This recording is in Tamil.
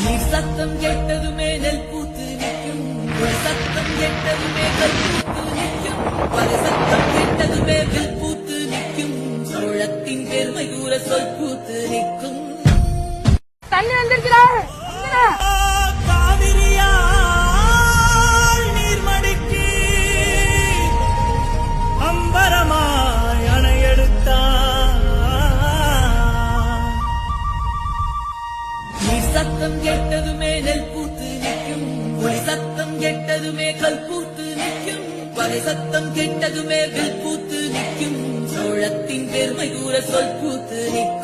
நீ சத்தம் கேட்டதுமே நெல் பூத்து நிற்கும், சத்தம் கேட்டதுமே கல் பூத்து நிற்கும், பல சத்தம் கேட்டதுமே வில் பூத்து நிற்கும், சோழத்தின் பெருமை கூற சொல் பூத்து நிற்கும். தண்ணி வந்திருக்கிறா காவிரியால் நீர்மடிக்கு அம்பரமாய் அணையெடுத்தான். நீ சத்தம் கேட்டதுமே நெல் பூத்து நிற்கும், ஒளி சத்தம் கேட்டதுமே கல் பூத்து நிற்கும், பலை சத்தம் கேட்டதுமே வில் பூத்து நிற்கும், சோழத்தின் பெருமை கூற சொல் பூத்து நிற்கும்.